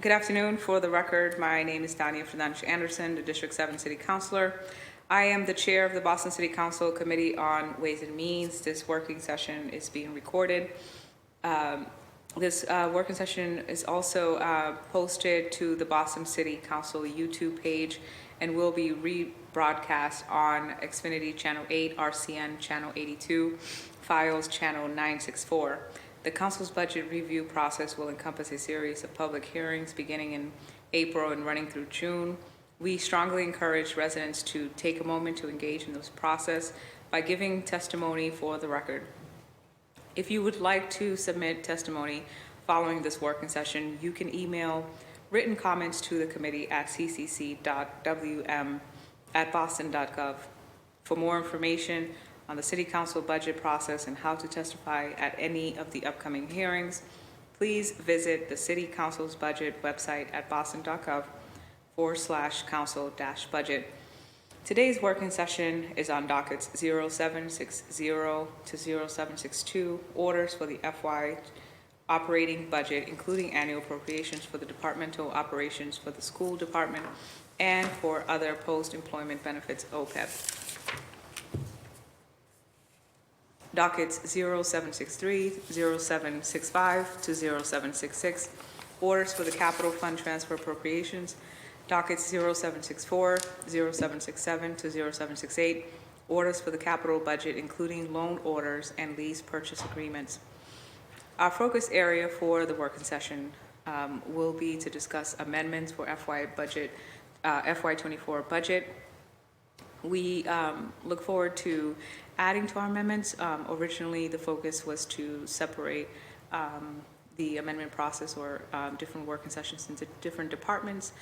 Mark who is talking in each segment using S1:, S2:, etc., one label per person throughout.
S1: Good afternoon. For the record, my name is Dania Fernandez Anderson, the District 7 City Councilor. I am the chair of the Boston City Council Committee on Ways and Means. This working session is being recorded. This working session is also posted to the Boston City Council YouTube page and will be rebroadcast on Xfinity Channel 8, RCN Channel 82, Files Channel 964. The Council's budget review process will encompass a series of public hearings beginning in April and running through June. We strongly encourage residents to take a moment to engage in this process by giving testimony for the record. If you would like to submit testimony following this working session, you can email written comments to the committee at ccc.wm@boston.gov. For more information on the City Council budget process and how to testify at any of the upcoming hearings, please visit the City Council's budget website at boston.gov/council-budget. Today's working session is on dockets 0760 to 0762, orders for the FY operating budget, including annual appropriations for the departmental operations for the school department and for other post-employment benefits OPEB. Dockets 0763, 0765 to 0766, orders for the capital fund transfer appropriations. Dockets 0764, 0767 to 0768, orders for the capital budget, including loan orders and lease purchase agreements. Our focus area for the working session will be to discuss amendments for FY24 budget. We look forward to adding to our amendments. Originally, the focus was to separate the amendment process or different working sessions into different departments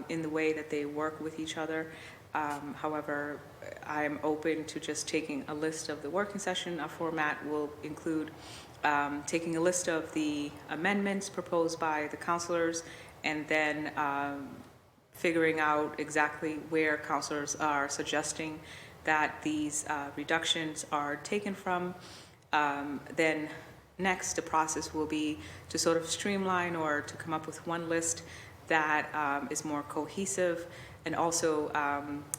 S1: in the way that they work with each other. However, I am open to just taking a list of the working session. Our format will include taking a list of the amendments proposed by the councilors and then figuring out exactly where councilors are suggesting that these reductions are taken from. Then next, the process will be to sort of streamline or to come up with one list that is more cohesive, and also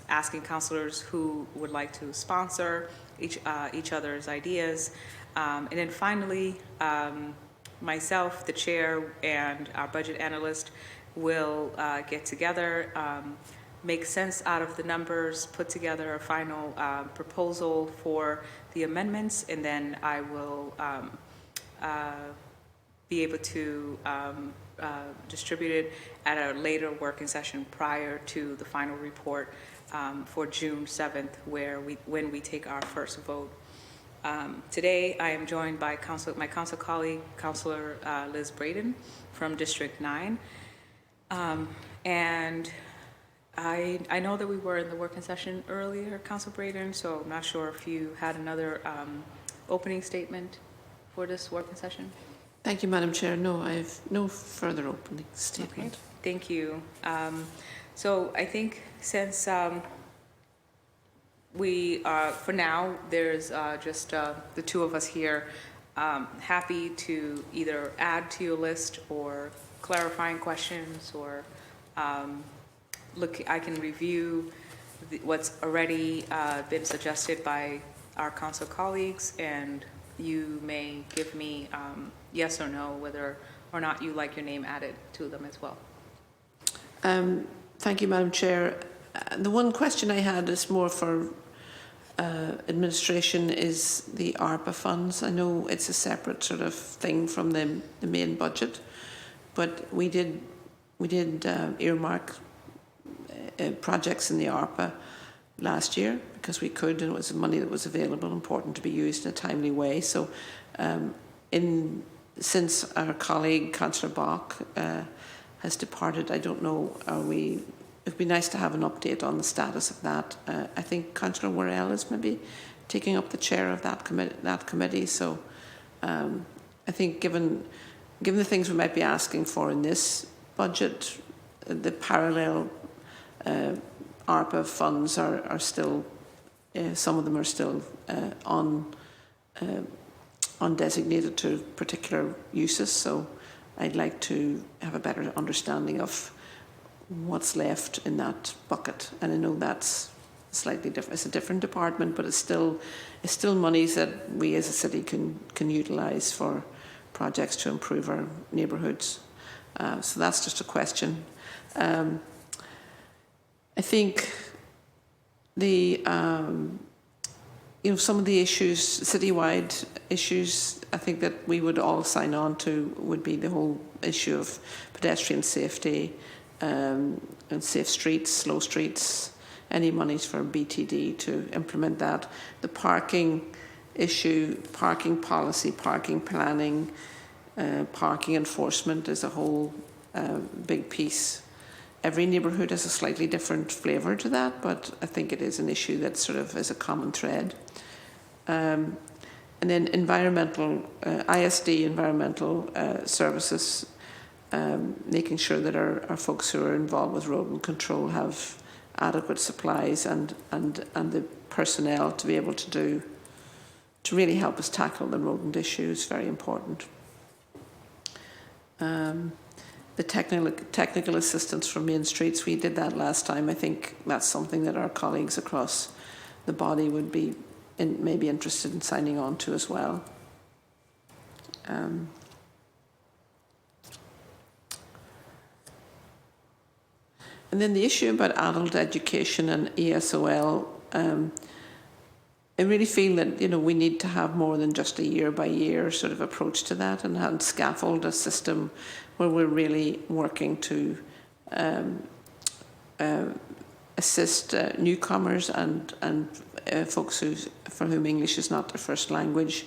S1: asking councilors who would like to sponsor each other's ideas. And then finally, myself, the chair, and our budget analyst will get together, make sense out of the numbers, put together a final proposal for the amendments, and then I will be able to distribute it at a later working session prior to the final report for June 7th, when we take our first vote. Today, I am joined by my council colleague, Councilor Liz Braden from District 9. And I know that we were in the working session earlier, Councilor Braden, so I'm not sure if you had another opening statement for this working session.
S2: Thank you, Madam Chair. No, I have no further opening statement.
S1: Okay, thank you. So I think since for now, there's just the two of us here, happy to either add to your list or clarifying questions, or I can review what's already been suggested by our council colleagues, and you may give me yes or no whether or not you like your name added to them as well.
S2: Thank you, Madam Chair. The one question I had is more for administration, is the ARPA funds. I know it's a separate sort of thing from the main budget, but we did earmark projects in the ARPA last year because we could, and it was money that was available, important to be used in a timely way. So since our colleague Councillor Bach has departed, I don't know, it'd be nice to have an update on the status of that. I think Councillor Worrell is maybe taking up the chair of that committee. So I think given the things we might be asking for in this budget, the parallel ARPA funds are still, some of them are still undesignated to particular uses. So I'd like to have a better understanding of what's left in that bucket. And I know that's slightly different. It's a different department, but it's still monies that we as a city can utilise for projects to improve our neighbourhoods. So that's just a question. I think the some of the issues, citywide issues, I think that we would all sign on to would be the whole issue of pedestrian safety and safe streets, slow streets, any monies for BTD to implement that. The parking issue, parking policy, parking planning, parking enforcement is a whole big piece. Every neighbourhood has a slightly different flavour to that, but I think it is an issue that sort of is a common thread. And then environmental, ISD environmental services, making sure that our folks who are involved with rodent control have adequate supplies and the personnel to be able to really help us tackle the rodent issue is very important. The technical assistance for main streets, we did that last time. I think that's something that our colleagues across the body would be maybe interested in signing on to as well. And then the issue about adult education and ESOL, I really feel that we need to have more than just a year by year sort of approach to that, and scaffold a system where we're really working to assist newcomers and folks for whom English is not their first language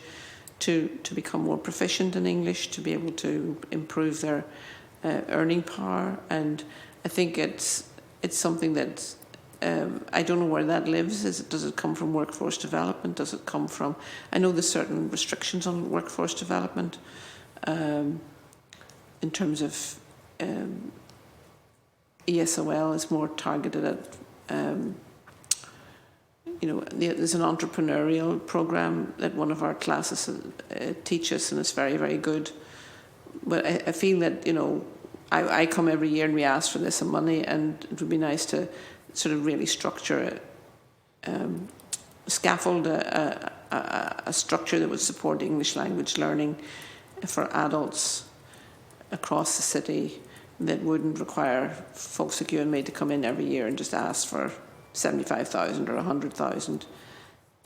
S2: to become more proficient in English, to be able to improve their earning power. And I think it's something that I don't know where that lives. Does it come from workforce development? Does it come from... I know there's certain restrictions on workforce development in terms of ESOL is more targeted at, there's an entrepreneurial program that one of our classes teaches, and it's very, very good. But I feel that, I come every year and we ask for this money, and it would be nice to sort of really structure scaffold a structure that would support English language learning for adults across the city that wouldn't require folks like you and me to come in every year and just ask for 75,000 or 100,000,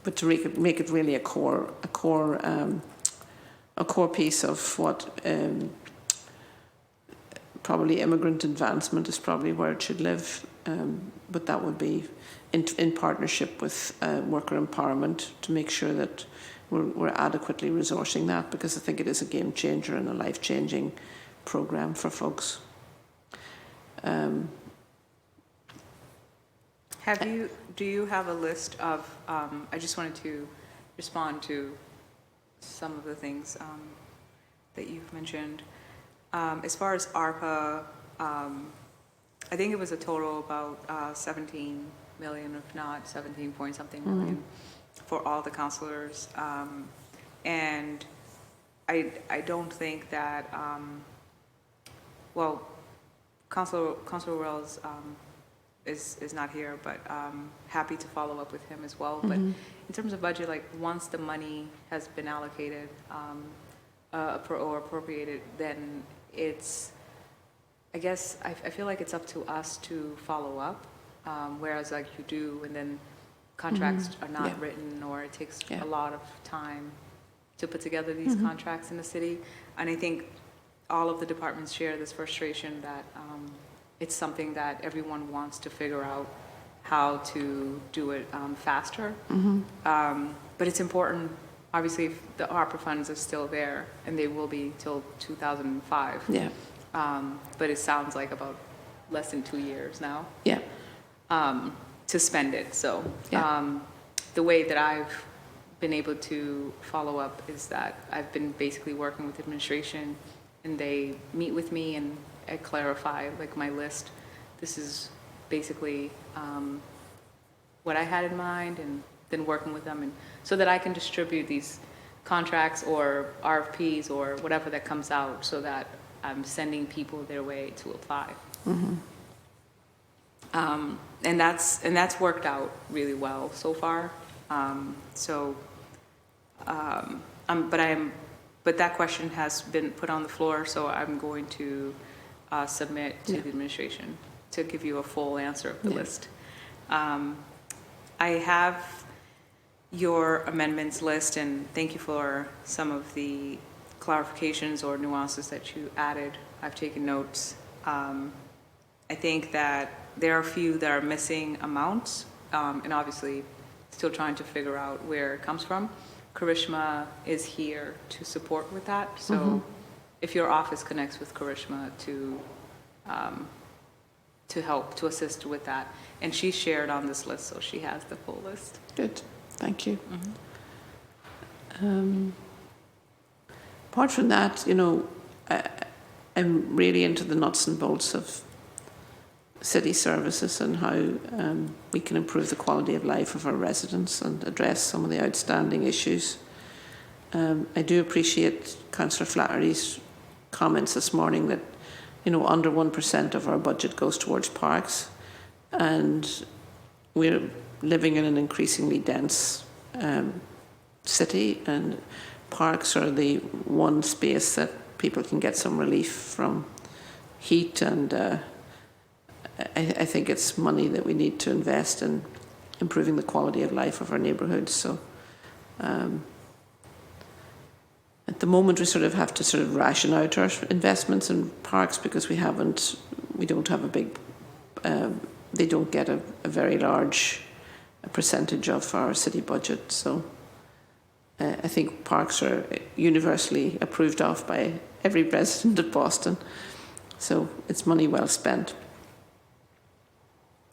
S2: but to make it really a core piece of what probably immigrant advancement is probably where it should live, but that would be in partnership with worker empowerment to make sure that we're adequately resourcing that, because I think it is a game changer and a life-changing program for folks.
S1: Do you have a list of, I just wanted to respond to some of the things that you've mentioned. As far as ARPA, I think it was a total about 17 million, if not 17 point something million for all the counselors. And I don't think that, Councillor Wells is not here, but happy to follow up with him as well. But in terms of budget, like once the money has been allocated or appropriated, then it's, I guess, I feel like it's up to us to follow up, whereas like you do, and then contracts are not written, or it takes a lot of time to put together these contracts in the city. And I think all of the departments share this frustration that it's something that everyone wants to figure out how to do it faster. But it's important, obviously, if the ARPA funds are still there, and they will be till 2005. But it sounds like about less than 2 years now to spend it. So the way that I've been able to follow up is that I've been basically working with administration, and they meet with me and I clarify like my list. This is basically what I had in mind, and then working with them, and so that I can distribute these contracts or RFPs or whatever that comes out, so that I'm sending people their way to apply. And that's worked out really well so far. But that question has been put on the floor, so I'm going to submit to the administration to give you a full answer of the list. I have your amendments list, and thank you for some of the clarifications or nuances that you added. I've taken notes. I think that there are a few that are missing amounts, and obviously still trying to figure out where it comes from. Karishma is here to support with that, so if your office connects with Karishma to help, to assist with that. And she shared on this list, so she has the full list.
S2: Good, thank you. Apart from that, you know, I'm really into the nuts and bolts of city services and how we can improve the quality of life of our residents and address some of the outstanding issues. I do appreciate Councillor Flaherty's comments this morning that, you know, under 1% of our budget goes towards parks, and we're living in an increasingly dense city, and parks are the one space that people can get some relief from heat, and I think it's money that we need to invest in improving the quality of life of our neighbourhoods. So at the moment we sort of have to sort of ration out our investments in parks because we don't have a big, they don't get a very large percentage of our city budget. So I think parks are universally approved of by every resident of Boston. So it's money well spent.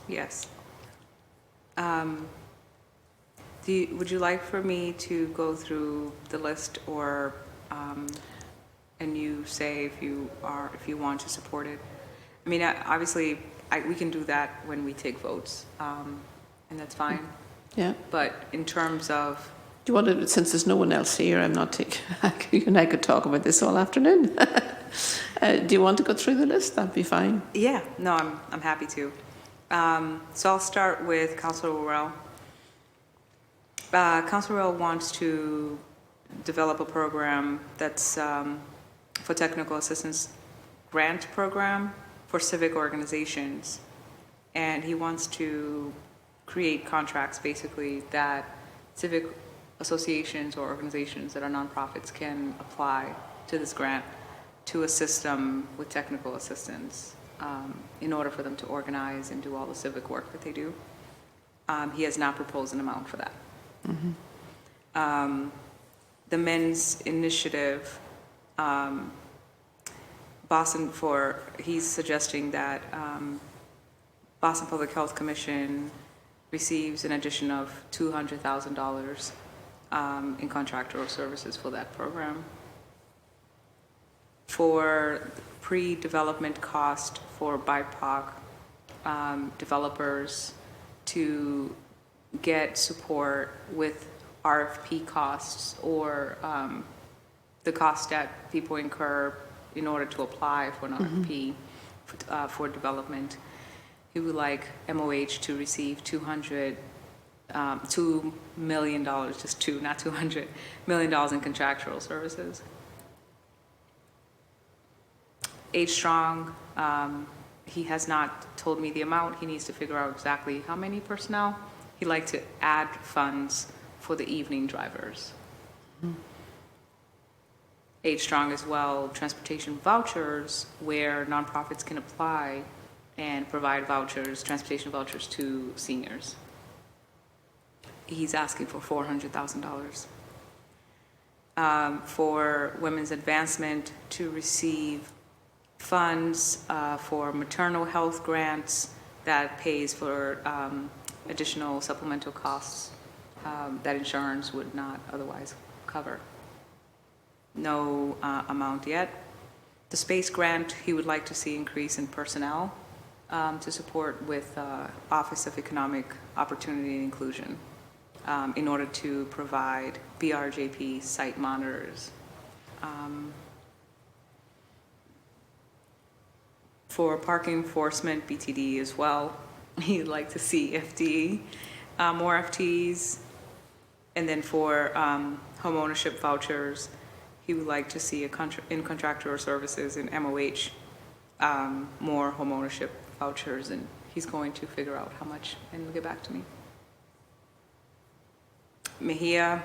S1: Yes. Would you like for me to go through the list, or and you say if you want to support it? I mean, obviously, we can do that when we take votes, and that's fine.
S2: Yeah.
S1: But in terms of,
S2: do you want to? Since there's no one else here, I'm not taking. You and I could talk about this all afternoon. Do you want to go through the list? That'd be fine.
S1: Yeah. No, I'm happy to. So I'll start with Councillor Worrell. Councillor Worrell wants to develop a program that's for technical assistance grant program for civic organizations, and he wants to create contracts basically that civic associations or organizations that are nonprofits can apply to this grant to assist them with technical assistance in order for them to organize and do all the civic work that they do. He has not proposed an amount for that. The men's initiative, he's suggesting that Boston Public Health Commission receives an addition of $200,000 in contractual services for that program. For pre-development cost for BIPOC developers to get support with RFP costs or the cost that people incur in order to apply for an RFP for development. He would like MOH to receive $2 million, just two, not $200 million in contractual services. H. Strong, he has not told me the amount. He needs to figure out exactly how many personnel. He'd like to add funds for the evening drivers. H. Strong as well, transportation vouchers, where nonprofits can apply and provide vouchers, transportation vouchers to seniors. He's asking for $400,000. For women's advancement to receive funds for maternal health grants that pays for additional supplemental costs that insurance would not otherwise cover. No amount yet. The space grant, he would like to see increase in personnel to support with Office of Economic Opportunity and Inclusion in order to provide BRJP site monitors. For parking enforcement, BTD as well. He'd like to see FD, more FTs. And then for home ownership vouchers, he would like to see in contractor services and MOH, more home ownership vouchers, and he's going to figure out how much and he'll get back to me. Mejia,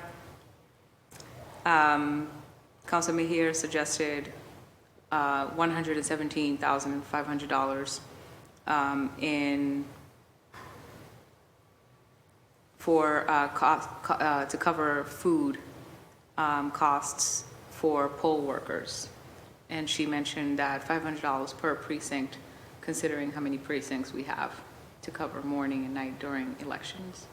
S1: Council Mejia suggested $117,500 to cover food costs for poll workers. And she mentioned that $500 per precinct, considering how many precincts we have to cover morning and night during elections.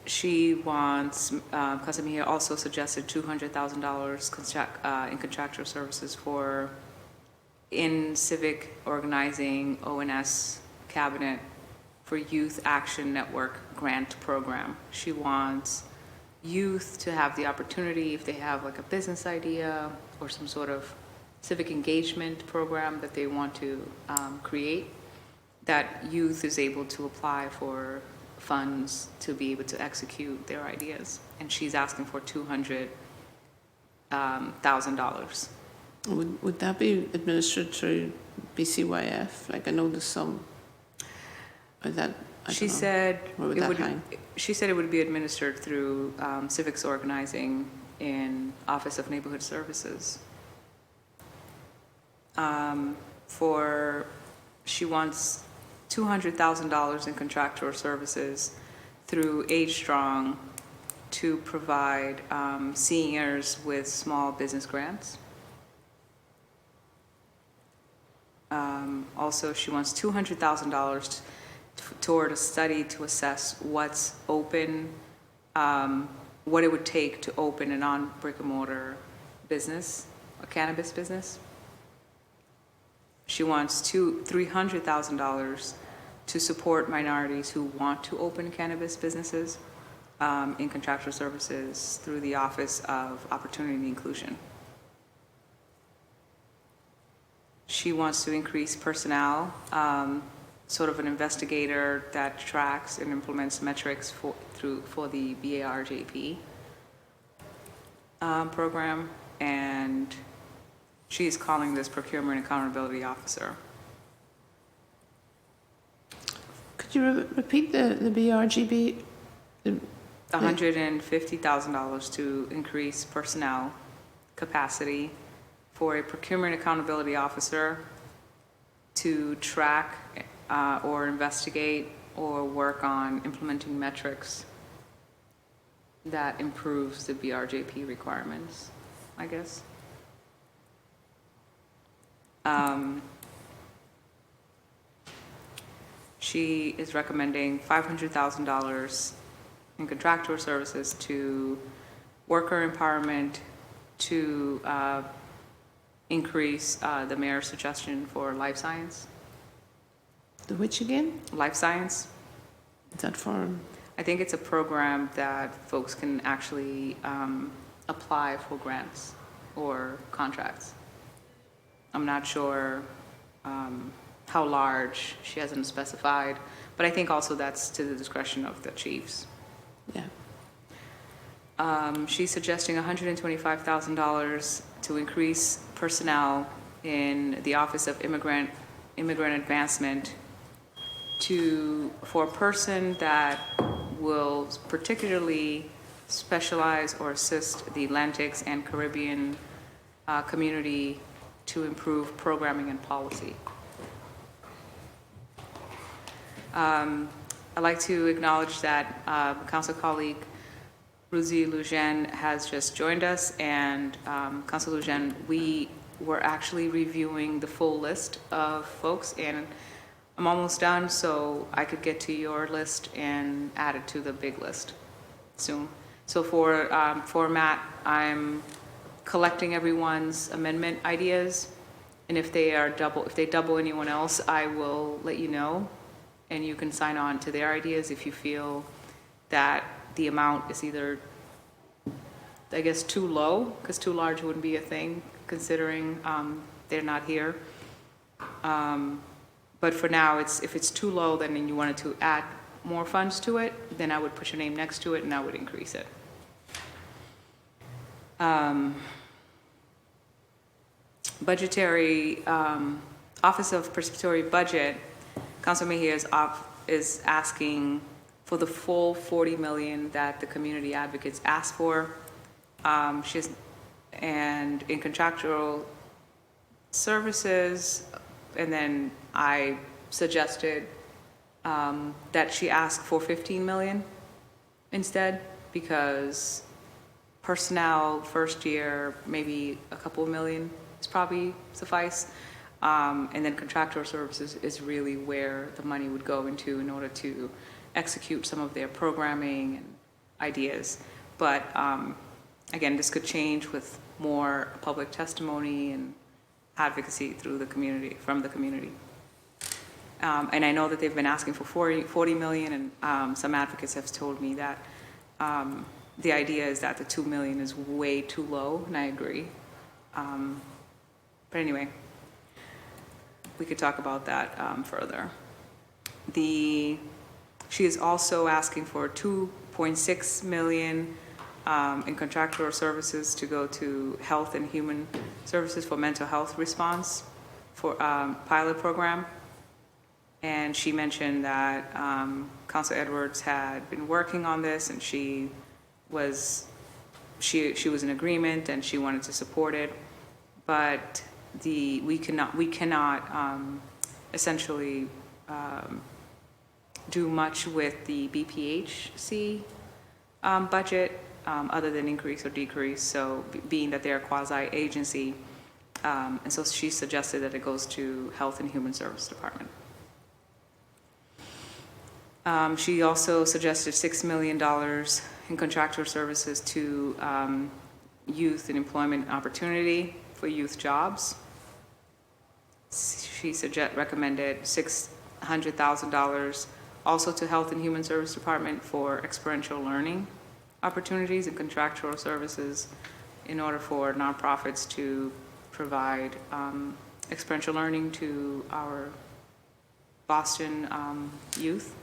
S1: She wants, Casamia also suggested $200,000 in contractual services for civic organizing ONS cabinet for Youth Action Network grant program. She wants youth to have the opportunity, if they have like a business idea or some sort of civic engagement program that they want to create, that youth is able to apply for funds to be able to execute their ideas. And she's asking for $200,000.
S2: Would that be administered through BCYF? Like I know there's some. Or that
S1: She said
S2: where would that hang?
S1: She said it would be administered through civics organizing in Office of Neighborhood Services. She wants $200,000 in contractual services through Age Strong to provide seniors with small business grants. Also, she wants $200,000 toward a study to assess what's open, what it would take to open a non-brick-and-mortar business, a cannabis business. She wants $300,000 to support minorities who want to open cannabis businesses in contractual services through the Office of Opportunity and Inclusion. She wants to increase personnel, sort of an investigator that tracks and implements metrics for the BARJP program, and she's calling this Procurement Accountability Officer.
S2: Could you repeat the BRGB?
S1: $150,000 to increase personnel capacity for a Procurement Accountability Officer to track or investigate or work on implementing metrics that improves the BRJP requirements, I guess. She is recommending $500,000 in contractual services to worker empowerment to increase the mayor's suggestion for life science.
S2: The which again?
S1: Life science.
S2: Is that for?
S1: I think it's a program that folks can actually apply for grants or contracts. I'm not sure how large, she hasn't specified, but I think also that's to the discretion of the chiefs.
S2: Yeah.
S1: She's suggesting $125,000 to increase personnel in the Office of Immigrant Advancement for a person that will particularly specialize or assist the Atlantics and Caribbean community to improve programming and policy. I'd like to acknowledge that council colleague Ruzi Lujan has just joined us, and Council Lujan, we were actually reviewing the full list of folks, and I'm almost done, so I could get to your list and add it to the big list soon. So for Matt, I'm collecting everyone's amendment ideas, and if they double anyone else, I will let you know, and you can sign on to their ideas if you feel that the amount is either, I guess, too low, because too large wouldn't be a thing, considering they're not here. But for now, if it's too low, then you wanted to add more funds to it, then I would put your name next to it and I would increase it. Budgetary, Office of Participatory Budget, Council Mejia is asking for the full 40 million that the community advocates asked for. And in contractual services, and then I suggested that she ask for 15 million instead, because personnel first year, maybe a couple of million is probably suffice. And then contractual services is really where the money would go into in order to execute some of their programming and ideas. But again, this could change with more public testimony and advocacy through the community, from the community. And I know that they've been asking for 40 million, and some advocates have told me that the idea is that the 2 million is way too low, and I agree. But anyway, we could talk about that further. She is also asking for 2.6 million in contractual services to go to Health and Human Services for mental health response for pilot program. And she mentioned that Council Edwards had been working on this, and she was in agreement and she wanted to support it, but we cannot essentially do much with the BPHC budget other than increase or decrease. So being that they're a quasi agency, and so she suggested that it goes to Health and Human Service Department. She also suggested $6 million in contractual services to youth and employment opportunity for youth jobs. She recommended $600,000 also to Health and Human Service Department for experiential learning opportunities and contractual services in order for nonprofits to provide experiential learning to our Boston youth.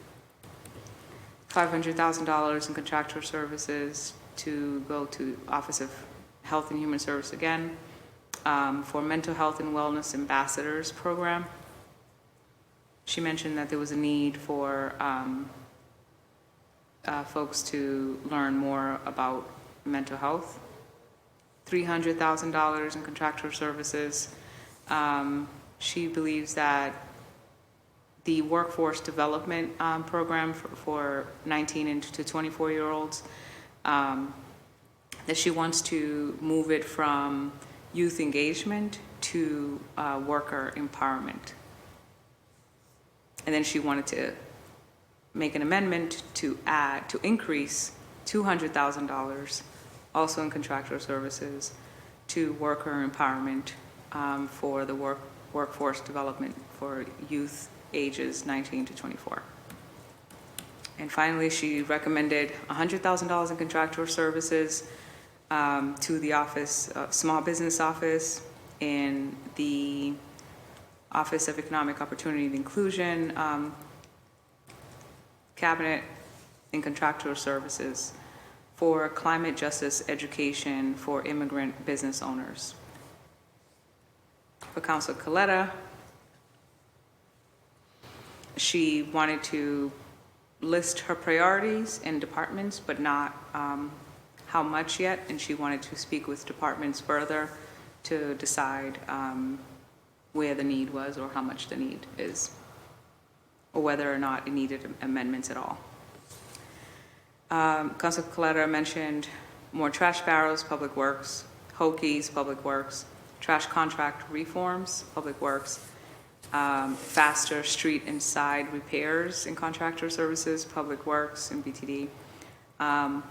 S1: $500,000 in contractual services to go to Office of Health and Human Service again for Mental Health and Wellness Ambassadors program. She mentioned that there was a need for folks to learn more about mental health. $300,000 in contractual services. She believes that the workforce development program for 19 to 24-year-olds, that she wants to move it from youth engagement to worker empowerment. And then she wanted to make an amendment to increase $200,000 also in contractual services to worker empowerment for the workforce development for youth ages 19 to 24. And finally, she recommended $100,000 in contractual services to the office, small business office, in the Office of Economic Opportunity and Inclusion cabinet in contractual services for climate justice education for immigrant business owners. For Council Coletta, she wanted to list her priorities in departments, but not how much yet, and she wanted to speak with departments further to decide where the need was or how much the need is, or whether or not it needed amendments at all. Council Coletta mentioned more trash barrels, Public Works, Hokies, Public Works, trash contract reforms, Public Works, faster street and side repairs in contractor services, Public Works and BTD,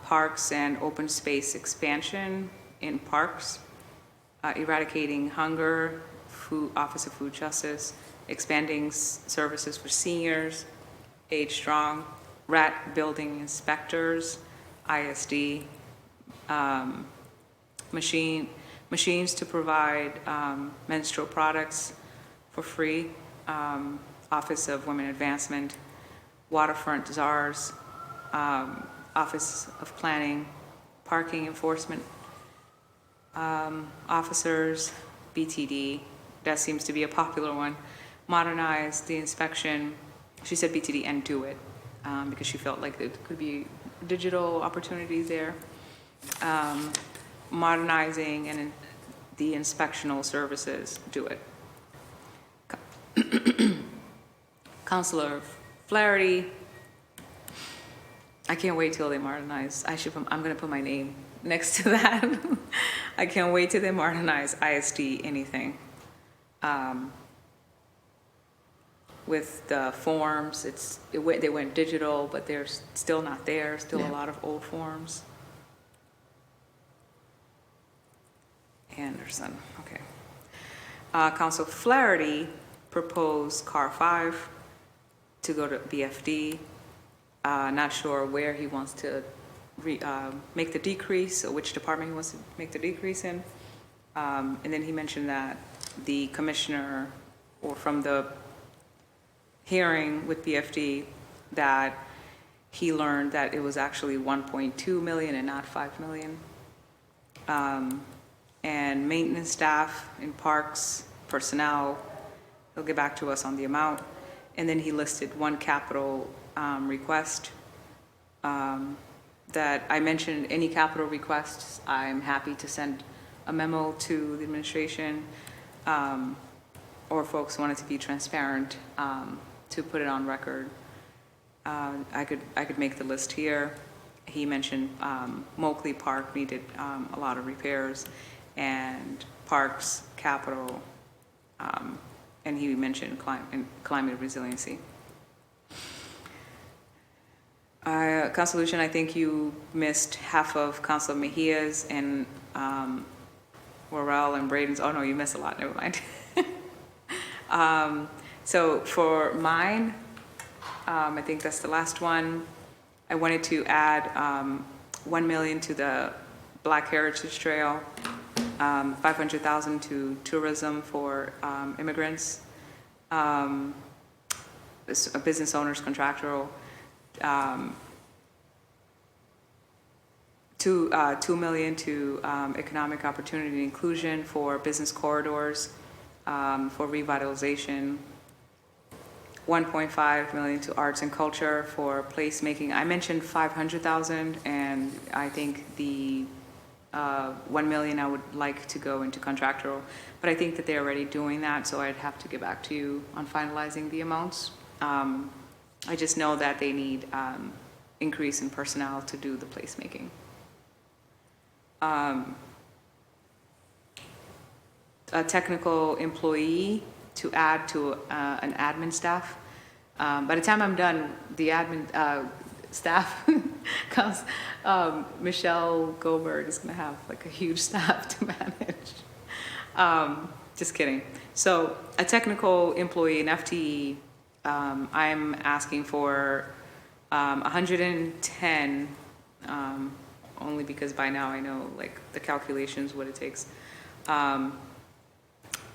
S1: parks and open space expansion in parks, eradicating hunger, Office of Food Justice, expanding services for seniors, Age Strong, rat building inspectors, ISD, machines to provide menstrual products for free, Office of Women Advancement, Waterfront czars, Office of Planning, parking enforcement officers, BTD, that seems to be a popular one, modernize the inspection. She said BTD and do it because she felt like there could be digital opportunities there. Modernizing and the inspectional services, do it. Councilor Flaherty, I can't wait till they modernize. I'm going to put my name next to that. I can't wait till they modernize ISD anything. With the forms, they went digital, but they're still not there. Still a lot of old forms. Anderson, okay. Council Flaherty proposed CAR 5 to go to BFD. Not sure where he wants to make the decrease, or which department he wants to make the decrease in. And then he mentioned that the commissioner, or from the hearing with BFD, that he learned that it was actually 1.2 million and not 5 million. And maintenance staff in parks, personnel, he'll get back to us on the amount. And then he listed one capital request that I mentioned. Any capital requests, I'm happy to send a memo to the administration, or folks wanted to be transparent, to put it on record. I could make the list here. He mentioned Moakley Park needed a lot of repairs, and parks, capital, and he mentioned climate resiliency. Councilor Lucian, I think you missed half of Councilor Mejia's and Worrell and Braden's. Oh no, you missed a lot, never mind. So for mine, I think that's the last one. I wanted to add 1 million to the Black Heritage Trail, 500,000 to tourism for immigrants, business owners, contractual, 2 million to economic opportunity and inclusion for business corridors, for revitalization, 1.5 million to arts and culture for placemaking. I mentioned 500,000, and I think the 1 million I would like to go into contractual, but I think that they're already doing that, so I'd have to get back to you on finalizing the amounts. I just know that they need increase in personnel to do the placemaking. A technical employee to add to an admin staff. By the time I'm done, the admin staff comes, Michelle Goldberg is going to have like a huge staff to manage. Just kidding. So a technical employee, an FTE, I'm asking for 110, only because by now I know like the calculations, what it takes,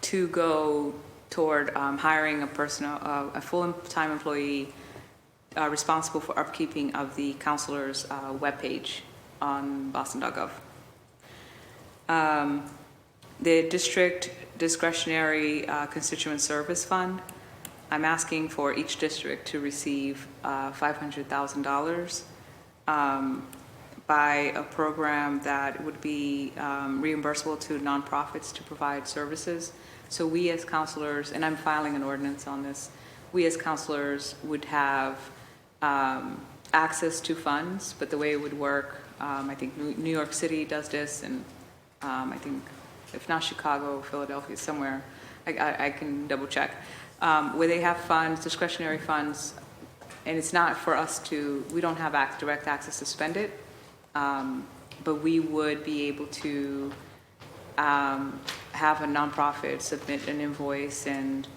S1: to go toward hiring a full-time employee responsible for upkeeping of the counselor's webpage on boston.gov. The district discretionary constituent service fund, I'm asking for each district to receive $500,000 by a program that would be reimbursable to nonprofits to provide services. So we as counselors, and I'm filing an ordinance on this, we as counselors would have access to funds, but the way it would work, I think New York City does this, and I think if not Chicago, Philadelphia, somewhere, I can double check, where they have funds, discretionary funds, and it's not for us to, we don't have direct access to spend it, but we would be able to have a nonprofit submit an invoice, and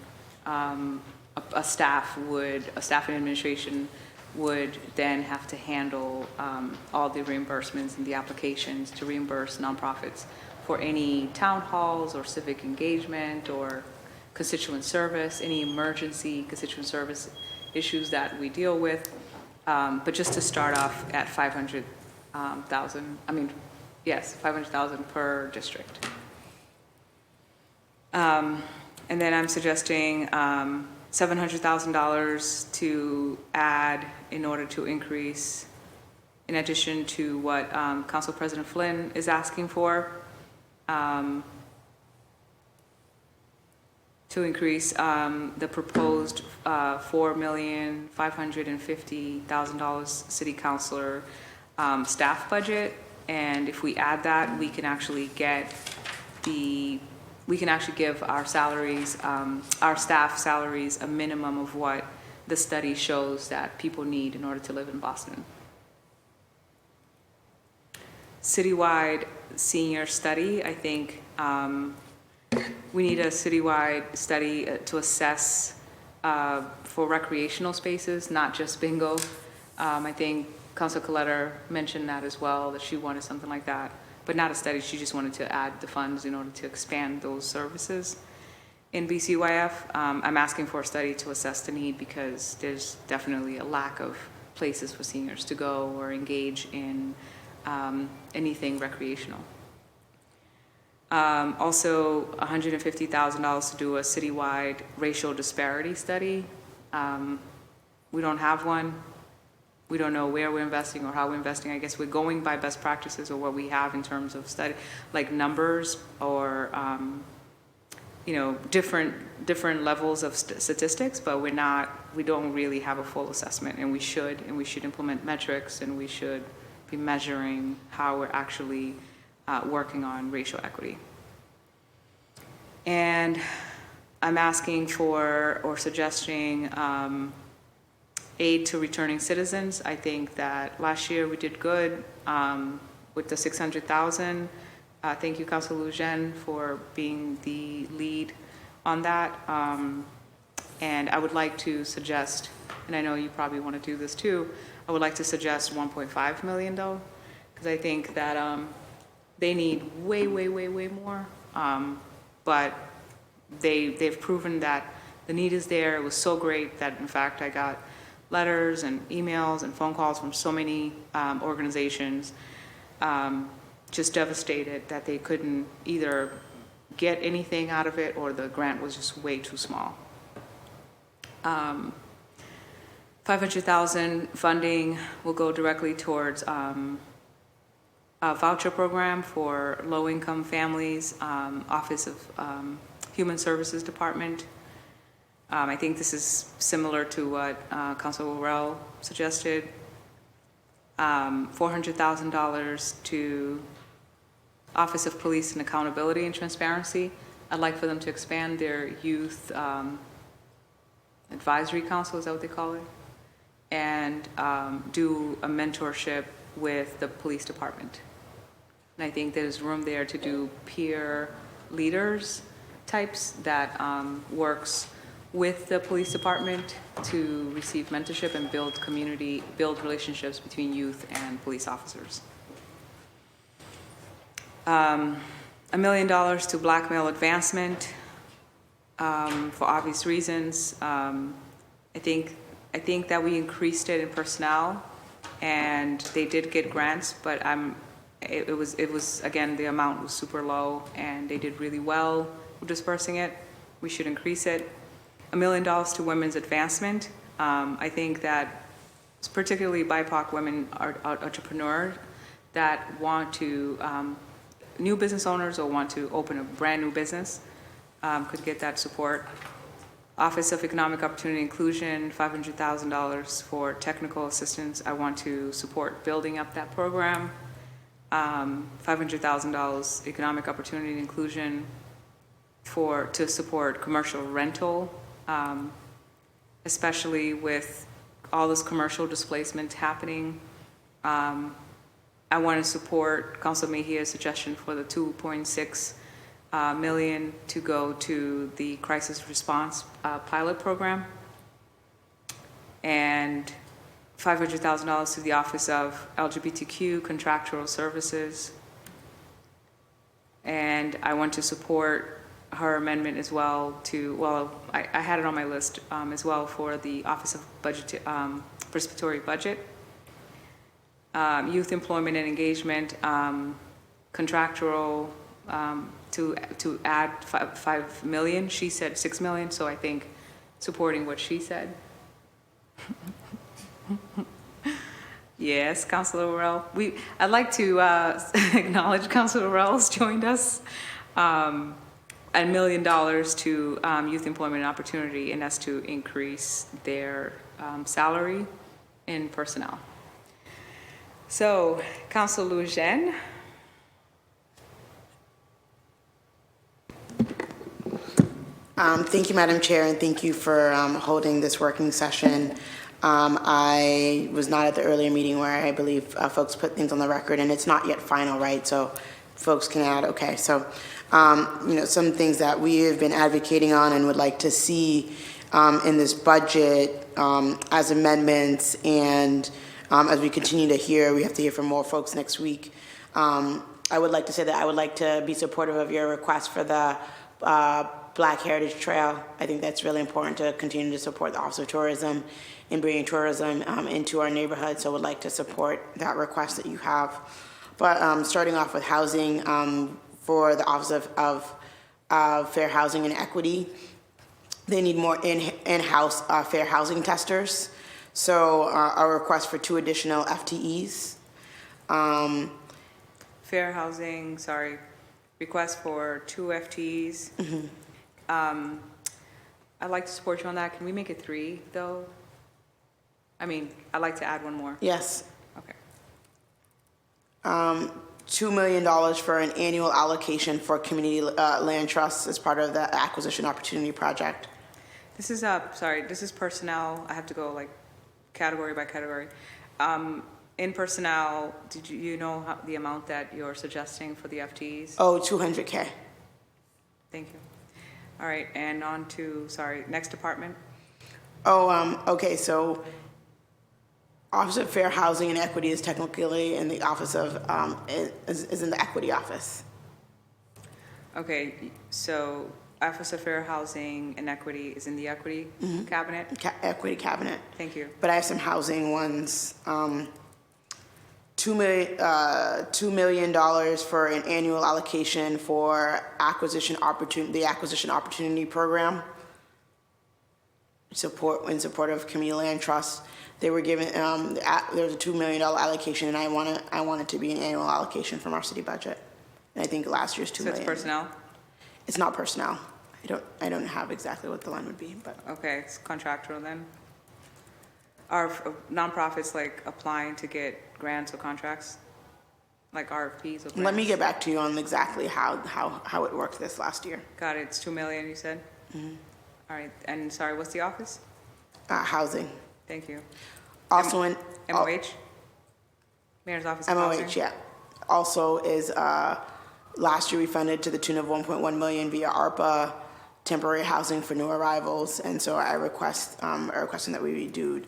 S1: a staff and administration would then have to handle all the reimbursements and the applications to reimburse nonprofits for any town halls or civic engagement or constituent service, any emergency constituent service issues that we deal with. But just to start off at 500,000, yes, 500,000 per district. And then I'm suggesting $700,000 to add in order to increase, in addition to what Council President Flynn is asking for, to increase the proposed $4,550,000 city councilor staff budget. And if we add that, we can actually give our salaries, our staff salaries, a minimum of what the study shows that people need in order to live in Boston. Citywide senior study, I think we need a citywide study to assess for recreational spaces, not just bingo. I think Council Coletta mentioned that as well, that she wanted something like that, but not a study. She just wanted to add the funds in order to expand those services. In BCYF, I'm asking for a study to assess the need because there's definitely a lack of places for seniors to go or engage in anything recreational. Also, $150,000 to do a citywide racial disparity study. We don't have one. We don't know where we're investing or how we're investing. I guess we're going by best practices or what we have in terms of study, like numbers or different levels of statistics, but we don't really have a full assessment, and we should implement metrics, and we should be measuring how we're actually working on racial equity. And I'm asking for or suggesting aid to returning citizens. I think that last year we did good with the $600,000. Thank you, Councilor Lujan, for being the lead on that. And I would like to suggest, and I know you probably want to do this too, I would like to suggest $1.5 million though, because I think that they need way more. But they've proven that the need is there. It was so great that, in fact, I got letters and emails and phone calls from so many organizations just devastated that they couldn't either get anything out of it or the grant was just way too small. 500,000 funding will go directly towards a voucher program for low-income families, Office of Human Services Department. I think this is similar to what Councilor Worrell suggested. $400,000 to Office of Police and Accountability and Transparency. I'd like for them to expand their youth advisory council, is that what they call it? And do a mentorship with the police department. And I think there's room there to do peer leaders types that works with the police department to receive mentorship and build relationships between youth and police officers. $1 million to black male advancement for obvious reasons. I think that we increased it in personnel, and they did get grants, but it was again, the amount was super low, and they did really well with dispersing it. We should increase it. $1 million to women's advancement. I think that particularly BIPOC women are entrepreneurs that want to, new business owners or want to open a brand new business could get that support. Office of Economic Opportunity and Inclusion, $500,000 for technical assistance. I want to support building up that program. $500,000 Economic Opportunity and Inclusion to support commercial rental, especially with all this commercial displacement happening. I want to support Councilor Mejia's suggestion for the $2.6 million to go to the crisis response pilot program, and $500,000 to the Office of LGBTQ Contractual Services, And I want to support her amendment as well to, well, I had it on my list as well for the Office of Budget, Participatory Budget, Youth Employment and Engagement, contractual, to add 5 million. She said 6 million, so I think supporting what she said. Yes, Councilor Worrell. I'd like to acknowledge Councilor Worrell's joined us. $1 million to Youth Employment and Opportunity, and that's to increase their salary in personnel. So, Councilor Lujan.
S3: Thank you, Madam Chair, and thank you for holding this working session. I was not at the earlier meeting where I believe folks put things on the record, and it's not yet final, right? So folks can add, okay. So, some things that we have been advocating on and would like to see in this budget as amendments, and as we continue to hear, we have to hear from more folks next week. I would like to say that I would like to be supportive of your request for the Black Heritage Trail. I think that's really important to continue to support the Office of Tourism and bringing tourism into our neighborhood. So I would like to support that request that you have. But starting off with housing, for the Office of Fair Housing and Equity, they need more in-house fair housing testers. So our request for 2 additional FTEs.
S1: Fair housing, sorry, request for 2 FTEs.
S3: Mm-hmm.
S1: I'd like to support you on that. Can we make it 3, though? I mean, I'd like to add 1 more.
S3: Yes.
S1: Okay.
S3: $2 million for an annual allocation for community land trusts as part of the Acquisition Opportunity Project.
S1: This is, sorry, this is personnel. I have to go like category by category. In personnel, did you know the amount that you're suggesting for the FTEs?
S3: Oh, 200K.
S1: Thank you. All right, and on to, sorry, next department.
S3: Oh, okay, so Office of Fair Housing and Equity is technically in the Office of, is in the Equity Office.
S1: Okay, so Office of Fair Housing and Equity is in the Equity Cabinet?
S3: Equity Cabinet.
S1: Thank you.
S3: But I have some housing ones. $2 million for an annual allocation for the Acquisition Opportunity Program. In support of community land trusts. They were given there was a $2 million allocation, and I want it to be an annual allocation from our city budget. And I think last year's $2 million.
S1: So it's personnel?
S3: It's not personnel. I don't have exactly what the line would be, but
S1: Okay, it's contractual then. Are nonprofits like applying to get grants or contracts? Like RFPs or grants?
S3: let me get back to you on exactly how it worked this last year.
S1: Got it, it's 2 million, you said? All right, and sorry, what's the office?
S3: Housing.
S1: Thank you.
S3: Also in
S1: MOH? Mayor's Office of Housing?
S3: MOH, yeah. Also is last year we funded to the tune of 1.1 million via ARPA temporary housing for new arrivals, and so I requesting that we do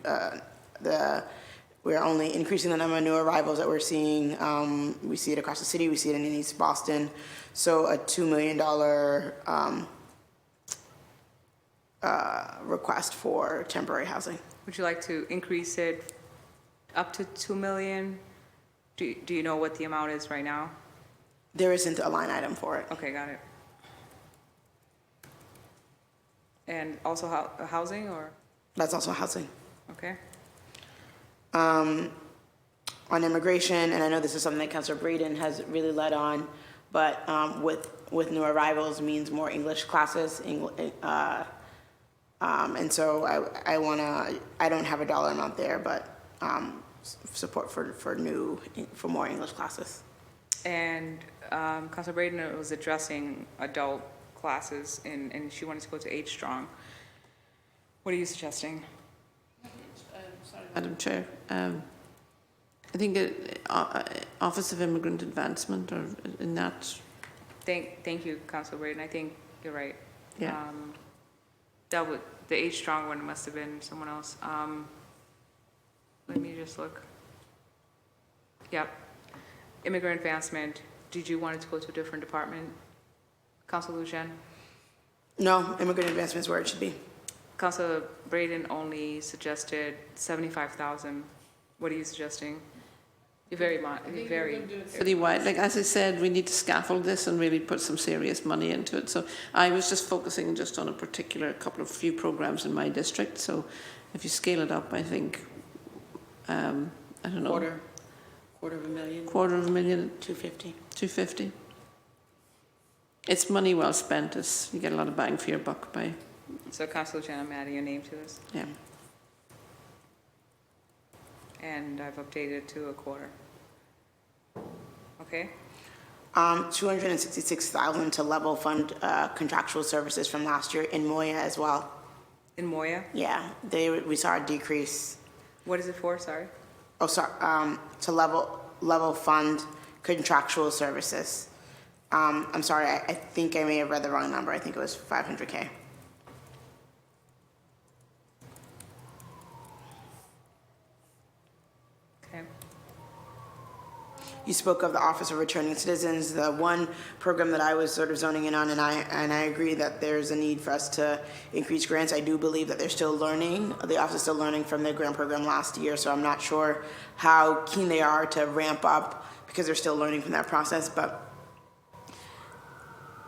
S3: we're only increasing the number of new arrivals that we're seeing. We see it across the city. We see it in East Boston. So a $2 million request for temporary housing.
S1: Would you like to increase it up to 2 million? Do you know what the amount is right now?
S3: There isn't a line item for it.
S1: Okay, got it. And also housing, or?
S3: That's also housing.
S1: Okay.
S3: On immigration, and I know this is something that Councilor Braden has really led on, but with new arrivals means more English classes. And so I don't have a dollar amount there, but support for more English classes.
S1: And Councilor Braden was addressing adult classes, and she wanted to go to H Strong. What are you suggesting?
S2: Sorry, Madam Chair. I think Office of Immigrant Advancement, or in that.
S1: Thank you, Councilor Braden. I think you're right.
S2: Yeah.
S1: The H Strong one must have been someone else. Let me just look. Yep. Immigrant advancement, did you want it to go to a different department? Councilor Lujan?
S3: No, immigrant advancement is where it should be.
S1: Councilor Braden only suggested 75,000. What are you suggesting? You're very,
S2: Citywide, like as I said, we need to scaffold this and really put some serious money into it. So I was just focusing just on a particular few programs in my district. So if you scale it up, I think, I don't know.
S3: Quarter of a million.
S2: $250,000.
S3: 250.
S2: 250. It's money well spent. You get a lot of bang for your buck by,
S1: So Councilor Lujan, I'm adding your name to this.
S2: yeah.
S1: And I've updated to a quarter. Okay?
S3: 266,000 to level fund contractual services from last year in Moya as well.
S1: In Moya?
S3: Yeah, we saw a decrease.
S1: What is it for, sorry?
S3: Oh, sorry, to level fund contractual services. I'm sorry, I think I may have read the wrong number. I think it was 500K.
S1: Okay.
S3: You spoke of the Office of Returning Citizens, the one program that I was sort of zoning in on, and I agree that there's a need for us to increase grants. I do believe that they're still learning. The office is still learning from the grant program last year, so I'm not sure how keen they are to ramp up because they're still learning from that process. But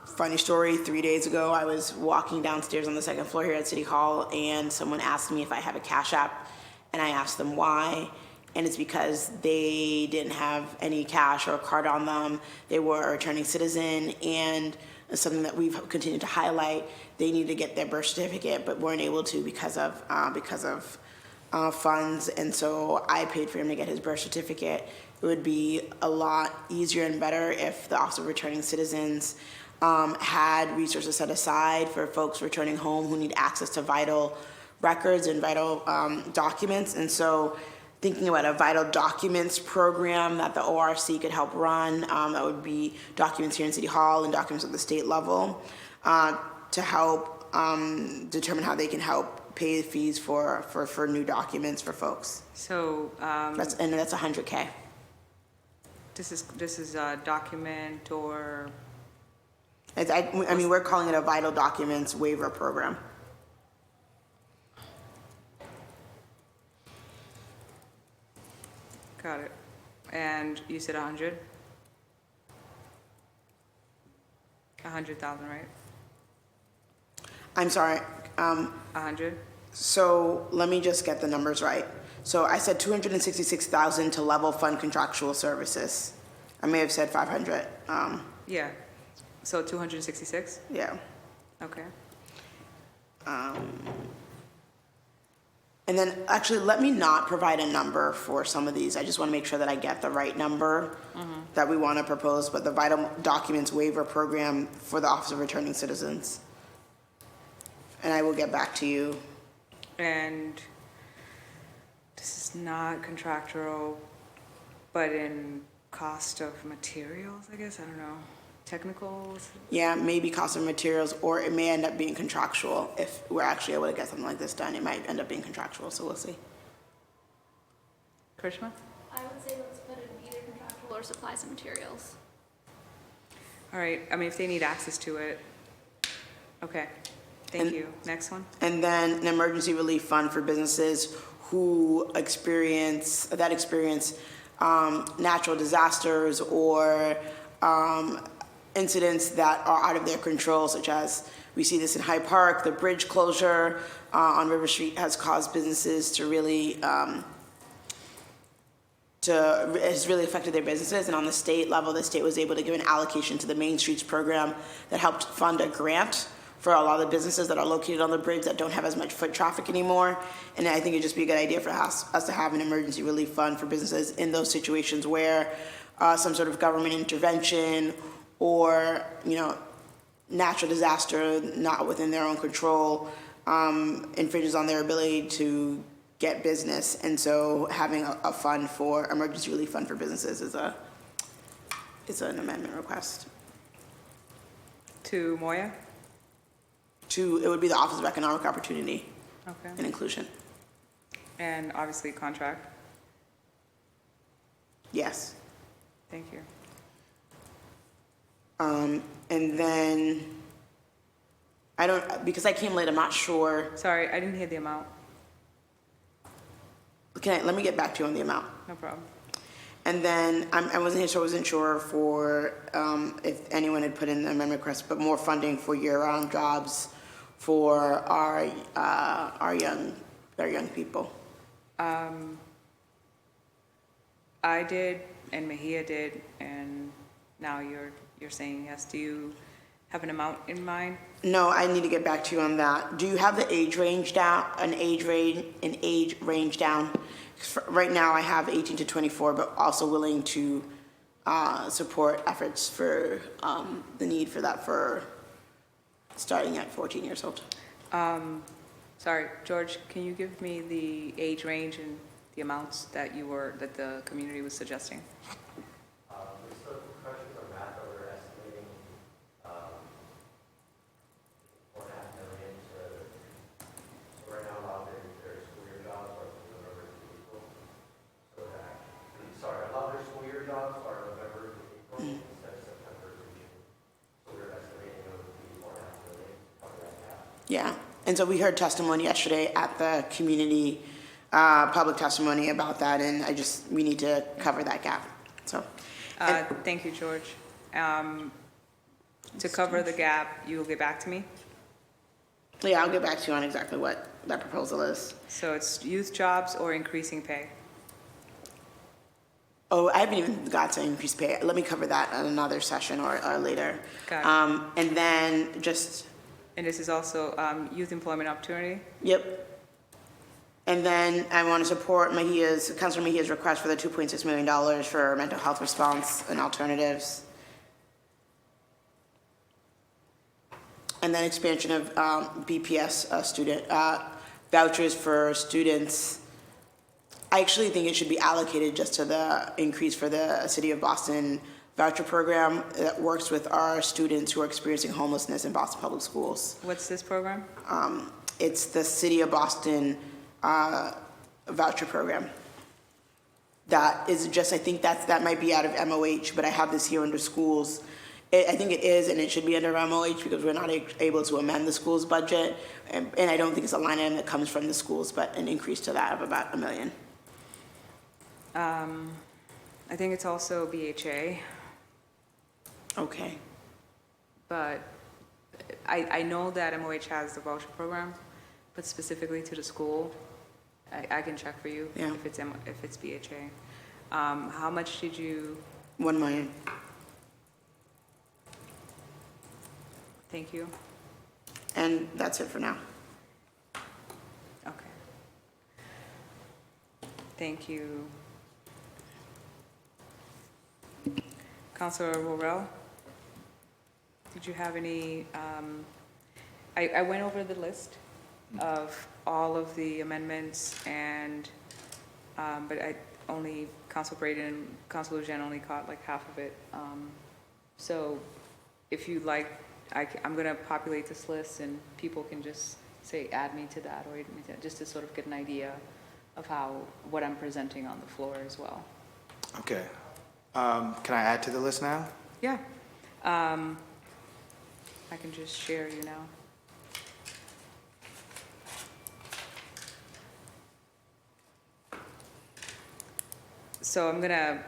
S3: funny story, 3 days ago, I was walking downstairs on the second floor here at City Hall, and someone asked me if I have a Cash App, and I asked them why. And it's because they didn't have any cash or a card on them. They were a returning citizen, and it's something that we've continued to highlight. They need to get their birth certificate, but weren't able to because of funds. And so I paid for him to get his birth certificate. It would be a lot easier and better if the Office of Returning Citizens had resources set aside for folks returning home who need access to vital records and vital documents. And so thinking about a vital documents program that the ORC could help run, that would be documents here in City Hall and documents at the state level, to help determine how they can help pay the fees for new documents for folks.
S1: So
S3: That's 100K.
S1: this is a document or
S3: I mean, we're calling it a vital documents waiver program.
S1: got it. And you said 100? 100,000, right?
S3: I'm sorry.
S1: 100?
S3: So let me just get the numbers right. So I said 266,000 to level fund contractual services. I may have said 500.
S1: Yeah. So 266?
S3: Yeah.
S1: Okay.
S3: And then actually, let me not provide a number for some of these. I just want to make sure that I get the right number that we want to propose, but the Vital Documents Waiver Program for the Office of Returning Citizens. And I will get back to you.
S1: And this is not contractual, but in cost of materials, I guess, I don't know. Technicals?
S3: Yeah, maybe cost of materials, or it may end up being contractual. If we're actually able to get something like this done, it might end up being contractual, so we'll see.
S1: Krishma?
S4: I would say let's put it in either contractual or supplies and materials.
S1: All right, I mean, if they need access to it. Okay, thank you. Next one?
S3: And then an emergency relief fund for businesses who experience natural disasters or incidents that are out of their control, such as we see this in Hyde Park. The bridge closure on River Street has caused businesses to really has really affected their businesses. And on the state level, the state was able to give an allocation to the Main Streets program that helped fund a grant for a lot of the businesses that are located on the bridge that don't have as much foot traffic anymore. And I think it'd just be a good idea for us to have an emergency relief fund for businesses in those situations where some sort of government intervention or, natural disaster not within their own control infringes on their ability to get business. And so having a fund for emergency relief fund for businesses is an amendment request.
S1: To Moya?
S3: It would be the Office of Economic Opportunity
S1: Okay.
S3: and Inclusion.
S1: And obviously contract.
S3: Yes.
S1: Thank you.
S3: And then, I don't, because I came late, I'm not sure.
S1: Sorry, I didn't hear the amount.
S3: Let me get back to you on the amount.
S1: No problem.
S3: And then, I wasn't sure for, if anyone had put in the amendment request, but more funding for year-round jobs for our young people.
S1: I did, and Mahia did, and now you're saying yes. Do you have an amount in mind?
S3: No, I need to get back to you on that. Do you have the age range down, an age range down? 'Cause right now, I have 18 to 24, but also willing to support efforts for the need for that for starting at 14 years old.
S1: Sorry, George, can you give me the age range and the amounts that the community was suggesting?
S5: There's some questions on math that we're estimating, $4.5 million so right now, a lot of their school year jobs are from November to April. A lot of their school year jobs are November to April instead of September to June. So we're estimating it would be $4.5 million to cover that gap.
S3: Yeah, and so we heard testimony yesterday at the community, public testimony about that, and we need to cover that gap, so.
S1: Thank you, George. To cover the gap, you will get back to me?
S3: Yeah, I'll get back to you on exactly what that proposal is.
S1: So it's youth jobs or increasing pay?
S3: Oh, I haven't even got to increase pay. Let me cover that in another session or later.
S1: Got it.
S3: And then just,
S1: And this is also youth employment opportunity?
S3: yep. And then I want to support Councilor Mejia's request for the $2.6 million for mental health response and alternatives. And then expansion of BPS student vouchers for students. I actually think it should be allocated just to the increase for the City of Boston voucher program that works with our students who are experiencing homelessness in Boston Public Schools.
S1: What's this program?
S3: It's the City of Boston voucher program. That is just, I think that might be out of MOH, but I have this here under schools. I think it is, and it should be under MOH because we're not able to amend the school's budget. And I don't think it's a line item that comes from the schools, but an increase to that of about $1 million.
S1: I think it's also BHA,
S3: Okay.
S1: but I know that MOH has the voucher program, but specifically to the school, I can check for you
S3: Yeah.
S1: if it's BHA. How much did you?
S3: $1 million.
S1: Thank you.
S3: And that's it for now.
S1: Okay. Thank you. Councilor Worrell, did you have any, I went over the list of all of the amendments and, but Council Braden and Councilor Jen only caught like half of it. So if you'd like, I'm gonna populate this list and people can just say, add me to that, or add me to that, just to sort of get an idea of what I'm presenting on the floor as well.
S6: Okay. Can I add to the list now?
S1: Yeah. I can just share you now. So I'm gonna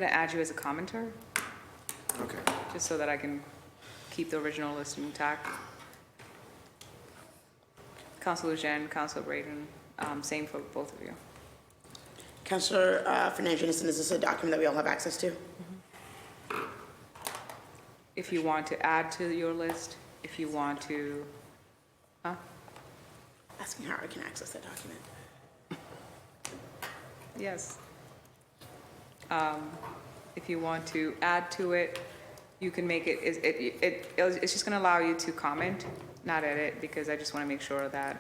S1: add you as a commenter,
S6: Okay.
S1: just so that I can keep the original list intact. Councilor Jen, Councilor Braden, same for both of you.
S3: Councilor Fernandez, is this a document that we all have access to?
S1: If you want to add to your list, if you want to,
S3: Asking how I can access that document.
S1: yes. If you want to add to it, you can make it, it's just gonna allow you to comment, not edit, because I just wanna make sure that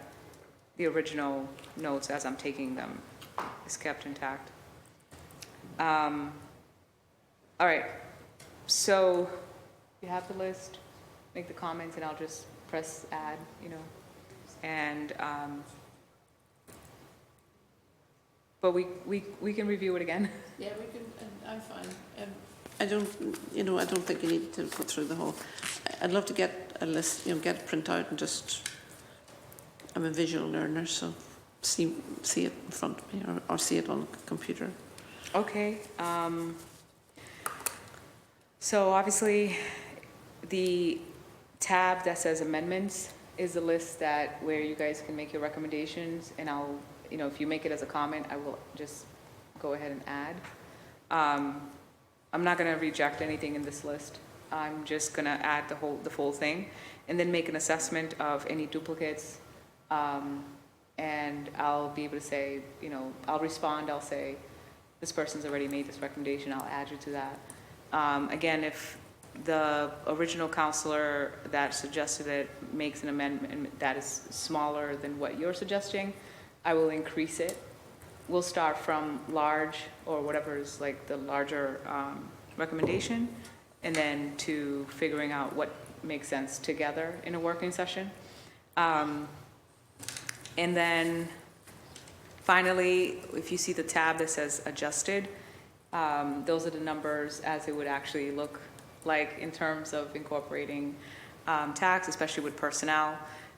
S1: the original notes as I'm taking them is kept intact. All right, so you have the list, make the comments, and I'll just press add, and, but we can review it again.
S2: Yeah, we can, I'm fine. I don't think you need to go through the whole. I'd love to get a list, get a printout and just, I'm a visual learner, so see it in front of me or see it on a computer.
S1: Okay. So obviously, the tab that says amendments is the list where you guys can make your recommendations, and I'll, if you make it as a comment, I will just go ahead and add. I'm not going to reject anything in this list. I'm just going to add the full thing, and then make an assessment of any duplicates. And I'll be able to say, I'll respond. I'll say, this person's already made this recommendation. I'll add you to that. Again, if the original counselor that suggested it makes an amendment that is smaller than what you're suggesting, I will increase it. We'll start from large, or whatever is like the larger recommendation, and then to figuring out what makes sense together in a working session. And then finally, if you see the tab that says adjusted, those are the numbers as it would actually look like in terms of incorporating tax, especially with personnel.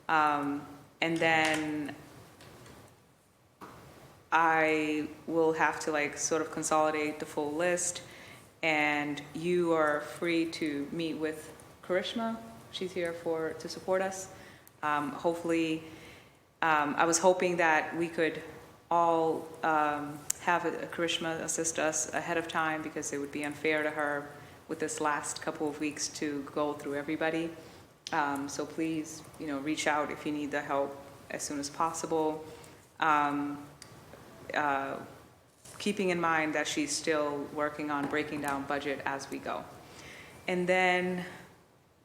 S1: And then I will have to sort of consolidate the full list, and you are free to meet with Karishma. She's here to support us. Hopefully, I was hoping that we could all have Karishma assist us ahead of time, because it would be unfair to her with this last couple of weeks to go through everybody. So please, reach out if you need the help as soon as possible. Keeping in mind that she's still working on breaking down budget as we go. And then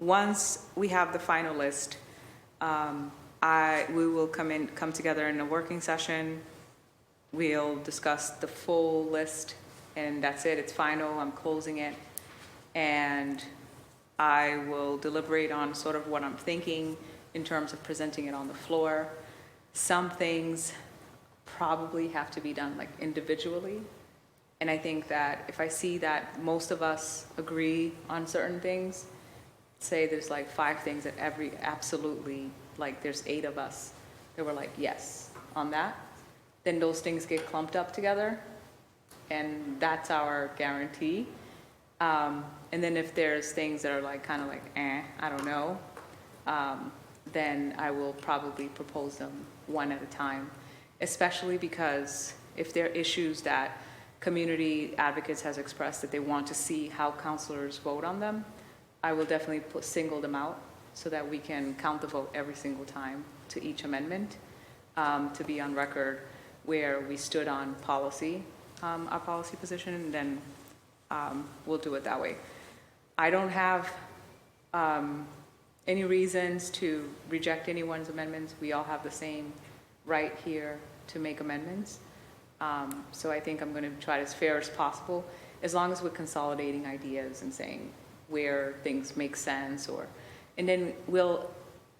S1: once we have the final list, we will come together in a working session. We'll discuss the full list, and that's it. It's final. I'm closing it. And I will deliberate on sort of what I'm thinking in terms of presenting it on the floor. Some things probably have to be done individually. And I think that if I see that most of us agree on certain things, say there's 5 things that absolutely, there's 8 of us that were yes on that, then those things get clumped up together, and that's our guarantee. And then if there's things that are I don't know, then I will probably propose them one at a time, especially because if there are issues that community advocates has expressed that they want to see how counselors vote on them, I will definitely single them out so that we can count the vote every single time to each amendment, to be on record where we stood on policy, our policy position, and then we'll do it that way. I don't have any reasons to reject anyone's amendments. We all have the same right here to make amendments. So I think I'm going to try as fair as possible, as long as we're consolidating ideas and saying where things make sense, and then we'll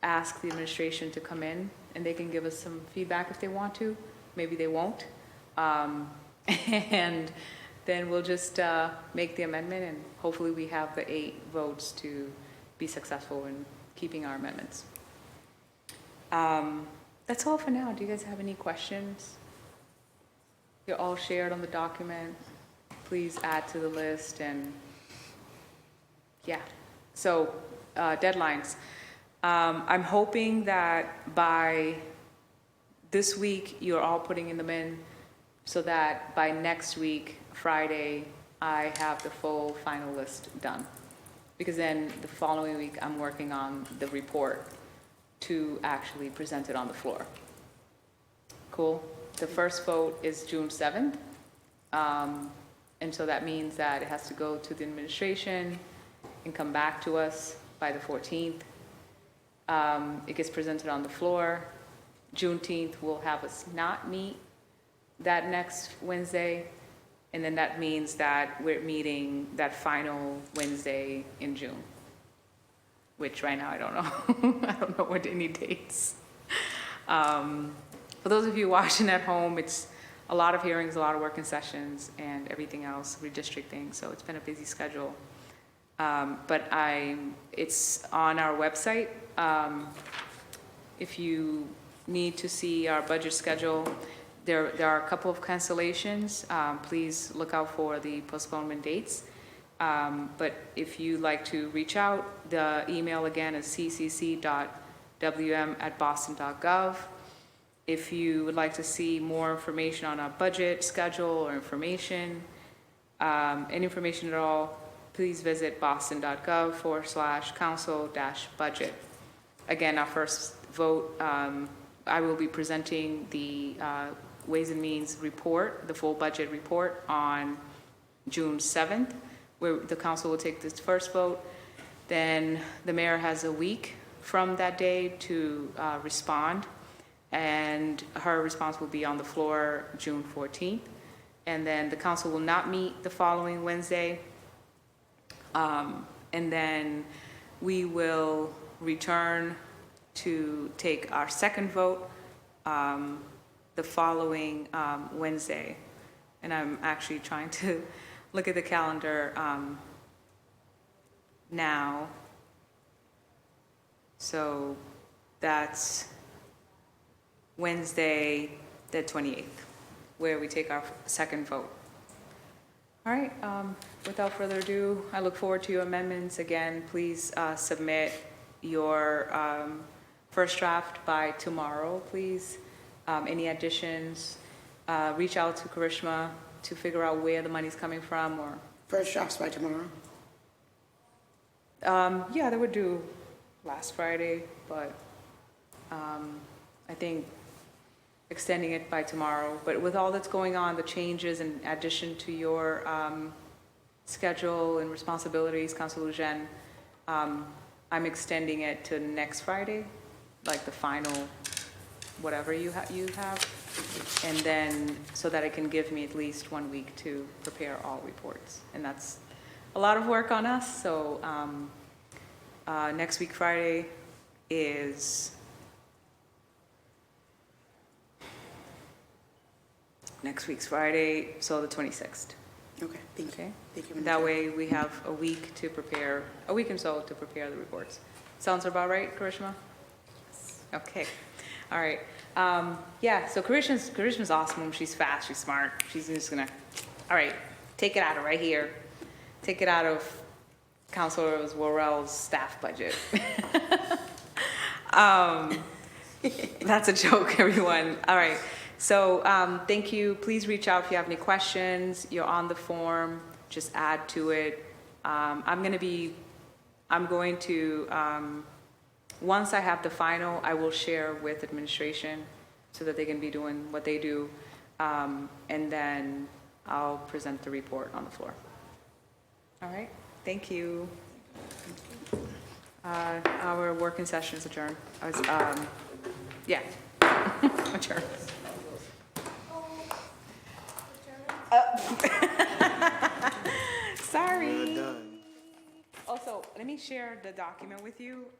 S1: ask the administration to come in and they can give us some feedback if they want to. Maybe they won't. And then we'll just make the amendment, and hopefully we have the 8 votes to be successful in keeping our amendments. That's all for now. Do you guys have any questions? You're all shared on the document. Please add to the list, and yeah. So deadlines. I'm hoping that by this week you're all putting them in, so that by next week, Friday, I have the full final list done. Because then the following week I'm working on the report to actually present it on the floor. Cool? The first vote is June 7th. And so that means that it has to go to the administration and come back to us by the 14th. It gets presented on the floor. Juneteenth will have us not meet that next Wednesday. And then that means that we're meeting that final Wednesday in June, which right now I don't know. I don't know what any dates. For those of you watching at home, it's a lot of hearings, a lot of working sessions, and everything else, redistricting, so it's been a busy schedule. But it's on our website. If you need to see our budget schedule, there are a couple of cancellations. Please look out for the postponement dates. But if you'd like to reach out, the email again is ccc.wm@boston.gov. If you would like to see more information on our budget schedule or information, any information at all, please visit boston.gov/council-budget. Again, our first vote, I will be presenting the Ways and Means report, the full budget report, on June 7th, where the council will take this first vote. Then the mayor has a week from that day to respond, and her response will be on the floor June 14th. And then the council will not meet the following Wednesday. And then we will return to take our second vote the following Wednesday. And I'm actually trying to look at the calendar now. So that's Wednesday, the 28th, where we take our second vote. All right, without further ado, I look forward to your amendments. Again, please submit your first draft by tomorrow, please. Any additions, reach out to Karishma to figure out where the money's coming from, or...
S3: First drafts by tomorrow.
S1: Yeah, they would do last Friday, but I think extending it by tomorrow. But with all that's going on, the changes in addition to your schedule and responsibilities, Councilor Jen, I'm extending it to next Friday, like the final whatever you have, and then so that it can give me at least 1 week to prepare all reports. And that's a lot of work on us, so next week Friday is... Next week's Friday, so the 26th.
S3: Okay, thank you.
S1: Okay?
S3: Thank you.
S1: That way we have a week to prepare, a week and so to prepare the reports. Sounds about right, Karishma? Okay, all right. Yeah, so Karishma's awesome. She's fast, she's smart. She's just gonna, all right, take it out of right here. Take it out of Councilor Worrell's staff budget. That's a joke, everyone. All right. So thank you. Please reach out if you have any questions. You're on the form. Just add to it. I'm going to, once I have the final, I will share with administration so that they can be doing what they do. And then I'll present the report on the floor. All right. Thank you. Our working session is adjourned. Yeah, adjourned. Sorry. Also, let me share the document with you.